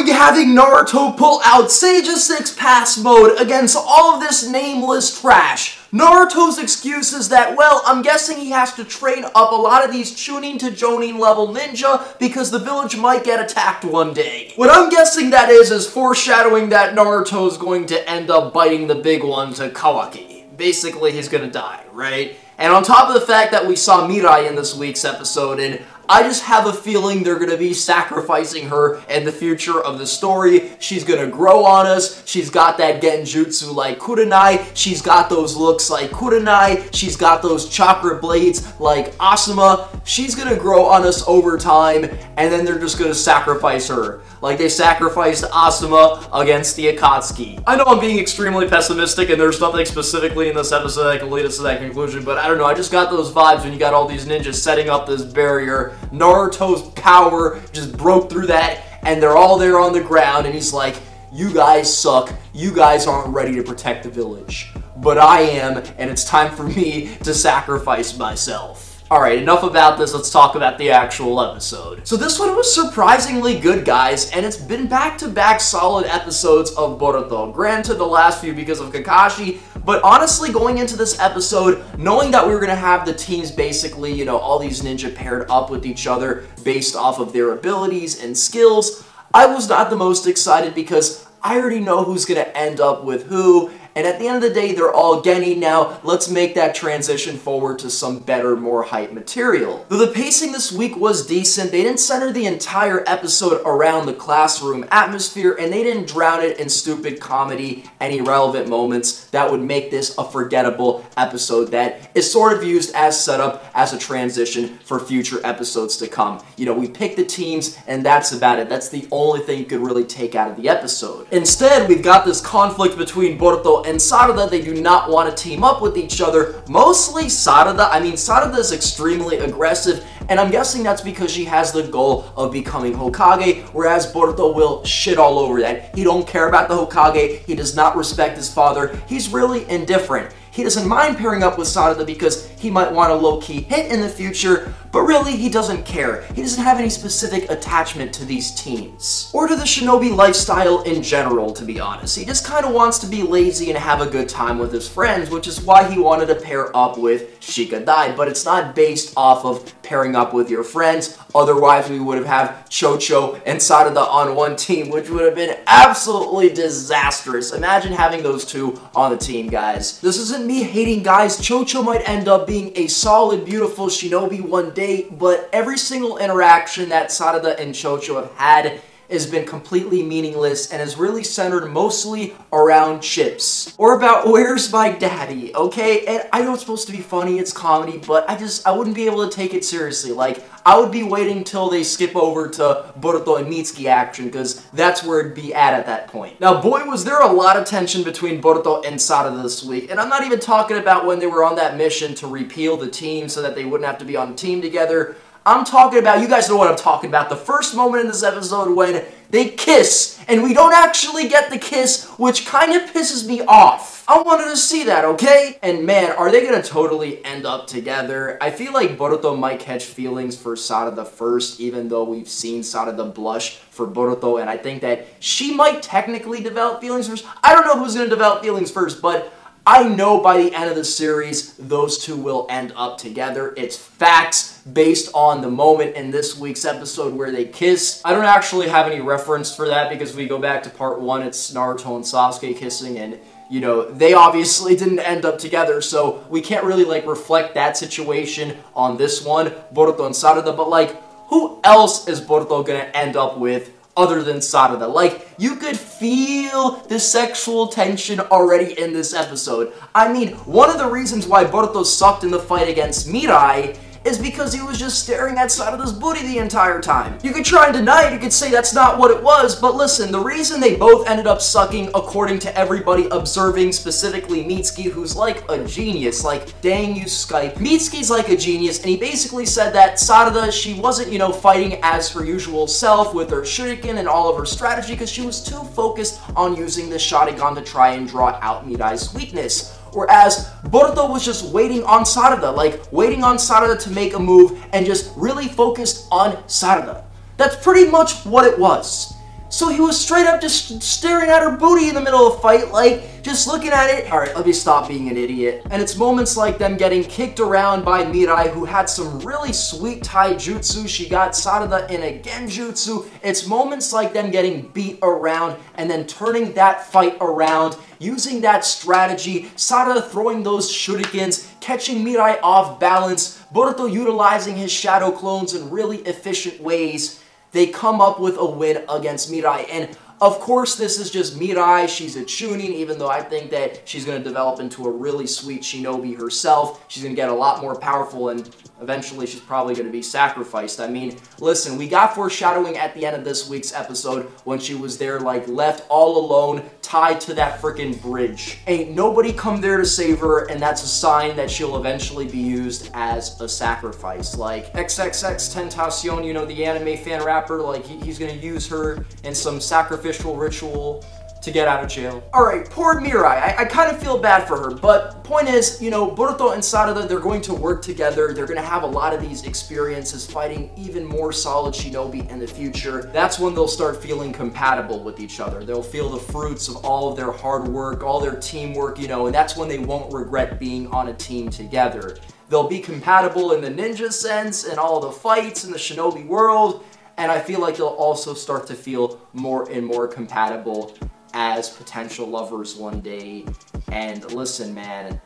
literally having Naruto pull out Sage 6 Pass mode against all of this nameless trash. Naruto's excuse is that, well, I'm guessing he has to train up a lot of these Chunin to Jonin level ninja because the village might get attacked one day. What I'm guessing that is foreshadowing that Naruto's going to end up biting the big one to Kawaki. Basically, he's gonna die, right? And on top of the fact that we saw Mirai in this week's episode, and I just have a feeling they're going to be sacrificing her in the future of the story. She's going to grow on us. She's got that genjutsu like Kurenai. She's got those looks like Kurenai. She's got those chakra blades like Asuma. She's going to grow on us over time, and then they're just going to sacrifice her. Like they sacrificed Asuma against the Akatsuki. I know I'm being extremely pessimistic, and there's nothing specifically in this episode that can lead us to that conclusion, but I don't know, I just got those vibes when you got all these ninjas setting up this barrier. Naruto's power just broke through that, and they're all there on the ground, and he's like, you guys suck, you guys aren't ready to protect the village. But I am, and it's time for me to sacrifice myself. Alright, enough about this, let's talk about the actual episode. So this one was surprisingly good, guys, and it's been back-to-back solid episodes of Boruto. Granted, the last few because of Kakashi, but honestly, going into this episode, knowing that we were going to have the teams basically, you know, all these ninja paired up with each other based off of their abilities and skills, I was not the most excited because I already know who's going to end up with who. And at the end of the day, they're all Geni. Now, let's make that transition forward to some better, more hype material. Though the pacing this week was decent, they didn't center the entire episode around the classroom atmosphere, and they didn't drown it in stupid comedy and irrelevant moments that would make this a forgettable episode that is sort of used as setup as a transition for future episodes to come. You know, we pick the teams, and that's about it. That's the only thing you could really take out of the episode. Instead, we've got this conflict between Boruto and Sarada. They do not want to team up with each other. Mostly Sarada. I mean, Sarada is extremely aggressive, and I'm guessing that's because she has the goal of becoming Hokage, whereas Boruto will shit all over that. He don't care about the Hokage. He does not respect his father. He's really indifferent. He doesn't mind pairing up with Sarada because he might want a low-key hit in the future, but really he doesn't care. He doesn't have any specific attachment to these teams, or to the shinobi lifestyle in general, to be honest. He just kind of wants to be lazy and have a good time with his friends, which is why he wanted to pair up with Shikadai, but it's not based off of pairing up with your friends. Otherwise, we would have had Chocho and Sarada on one team, which would have been absolutely disastrous. Imagine having those two on the team, guys. This isn't me hating guys. Chocho might end up being a solid, beautiful shinobi one day, but every single interaction that Sarada and Chocho have had has been completely meaningless and is really centered mostly around chips. Or about where's my daddy, okay? And I know it's supposed to be funny, it's comedy, but I wouldn't be able to take it seriously. Like, I would be waiting till they skip over to Boruto and Mitsuki action, because that's where it'd be at that point. Now, boy, was there a lot of tension between Boruto and Sarada this week, and I'm not even talking about when they were on that mission to repeal the team so that they wouldn't have to be on a team together. I'm talking about, you guys know what I'm talking about, the first moment in this episode when they kiss, and we don't actually get the kiss, which kind of pisses me off. I wanted to see that, okay? And man, are they gonna totally end up together? I feel like Boruto might catch feelings for Sarada first, even though we've seen Sarada blush for Boruto, and I think that she might technically develop feelings first. I don't know who's gonna develop feelings first, but I know by the end of the series, those two will end up together. It's facts based on the moment in this week's episode where they kiss. I don't actually have any reference for that because we go back to part 1, it's Naruto and Sasuke kissing, and you know, they obviously didn't end up together, so we can't really like reflect that situation on this one, Boruto and Sarada, but like, who else is Boruto gonna end up with other than Sarada? Like, you could feel the sexual tension already in this episode. I mean, one of the reasons why Boruto sucked in the fight against Mirai is because he was just staring at Sarada's booty the entire time. You could try and deny it, you could say that's not what it was, but listen, the reason they both ended up sucking, according to everybody observing, specifically Mitsuki, who's like a genius, like, dang you Skype. Mitsuki's like a genius, and he basically said that Sarada, she wasn't, you know, fighting as her usual self with her shuriken and all of her strategy because she was too focused on using the Sharingan to try and draw out Mirai's weakness. Whereas Boruto was just waiting on Sarada, like waiting on Sarada to make a move and just really focused on Sarada. That's pretty much what it was. So he was straight up just staring at her booty in the middle of the fight, like, just looking at it. Alright, let me stop being an idiot. And it's moments like them getting kicked around by Mirai, who had some really sweet taijutsu. She got Sarada in a genjutsu. It's moments like them getting beat around and then turning that fight around, using that strategy, Sarada throwing those shurikens, catching Mirai off balance, Boruto utilizing his shadow clones in really efficient ways. They come up with a win against Mirai. And of course, this is just Mirai. She's a chunin, even though I think that she's going to develop into a really sweet shinobi herself. She's going to get a lot more powerful, and eventually she's probably going to be sacrificed. I mean, listen, we got foreshadowing at the end of this week's episode when she was there, like, left all alone, tied to that freaking bridge. Ain't nobody come there to save her, and that's a sign that she'll eventually be used as a sacrifice. Like, XXXTentacion, you know, the anime fan rapper, like, he's gonna use her in some sacrificial ritual to get out of jail. Alright, poor Mirai. I kind of feel bad for her, but point is, you know, Boruto and Sarada, they're going to work together. They're going to have a lot of these experiences fighting even more solid shinobi in the future. That's when they'll start feeling compatible with each other. They'll feel the fruits of all of their hard work, all their teamwork, you know, and that's when they won't regret being on a team together. They'll be compatible in the ninja sense and all the fights in the shinobi world, and I feel like they'll also start to feel more and more compatible as potential lovers one day. And listen, man,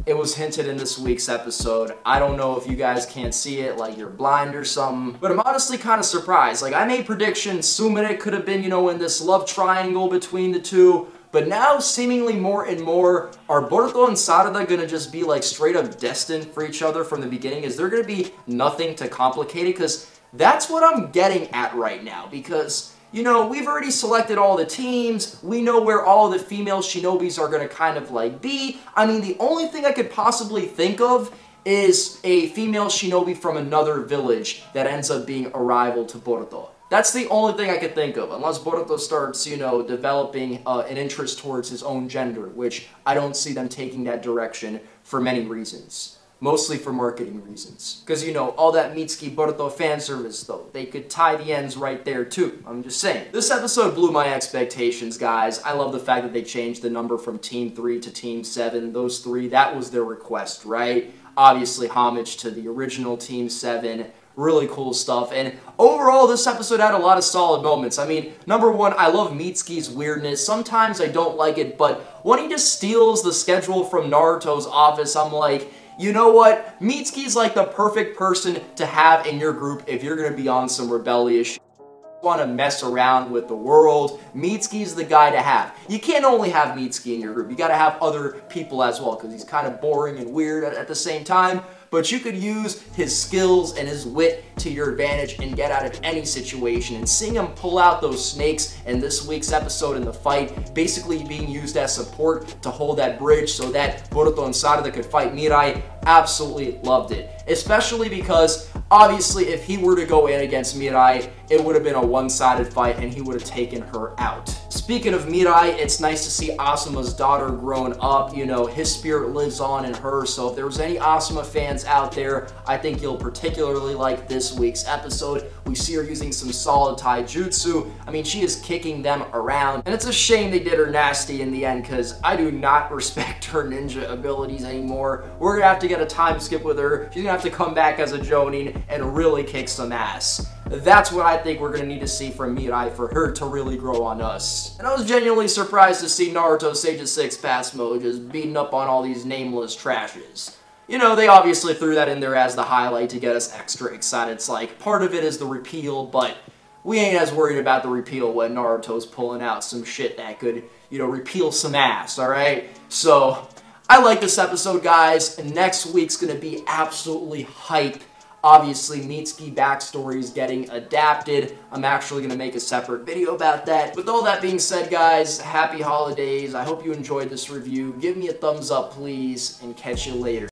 it was hinted in this week's episode. I don't know if you guys can't see it, like you're blind or something, but I'm honestly kind of surprised. Like, I made predictions, Sumire could have been, you know, in this love triangle between the two, but now seemingly more and more, are Boruto and Sarada gonna just be like straight up destined for each other from the beginning? Is there gonna be nothing to complicate it? Because that's what I'm getting at right now, because you know, we've already selected all the teams. We know where all the female shinobis are going to kind of like be. I mean, the only thing I could possibly think of is a female shinobi from another village that ends up being a rival to Boruto. That's the only thing I could think of, unless Boruto starts, you know, developing an interest towards his own gender, which I don't see them taking that direction for many reasons. Mostly for marketing reasons. Because, you know, all that Mitsuki Boruto fan service, though, they could tie the ends right there, too. I'm just saying. This episode blew my expectations, guys. I love the fact that they changed the number from Team 3 to Team 7. Those three, that was their request, right? Obviously, homage to the original Team 7. Really cool stuff. And overall, this episode had a lot of solid moments. I mean, number one, I love Mitsuki's weirdness. Sometimes I don't like it, but when he just steals the schedule from Naruto's office, I'm like, you know what? Mitsuki's like the perfect person to have in your group if you're going to be on some rebellious shit. Want to mess around with the world. Mitsuki's the guy to have. You can't only have Mitsuki in your group. You got to have other people as well, because he's kind of boring and weird at the same time. But you could use his skills and his wit to your advantage and get out of any situation. And seeing him pull out those snakes in this week's episode in the fight, basically being used as support to hold that bridge so that Boruto and Sarada could fight Mirai, absolutely loved it. Especially because, obviously, if he were to go in against Mirai, it would have been a one-sided fight and he would have taken her out. Speaking of Mirai, it's nice to see Asuma's daughter grown up. You know, his spirit lives on in her, so if there was any Asuma fans out there, I think you'll particularly like this week's episode. We see her using some solid taijutsu. I mean, she is kicking them around, and it's a shame they did her nasty in the end, because I do not respect her ninja abilities anymore. We're gonna have to get a time skip with her. She's gonna have to come back as a Jonin and really kick some ass. That's what I think we're going to need to see from Mirai for her to really grow on us. And I was genuinely surprised to see Naruto Sage 6 Pass Mode just beating up on all these nameless trashes. You know, they obviously threw that in there as the highlight to get us extra excited. It's like, part of it is the repeal, but we ain't as worried about the repeal when Naruto's pulling out some shit that could, you know, repeal some ass, alright? So, I like this episode, guys, and next week's going to be absolutely hype. Obviously, Mitsuki backstory is getting adapted. I'm actually going to make a separate video about that. With all that being said, guys, happy holidays. I hope you enjoyed this review. Give me a thumbs up, please, and catch you later.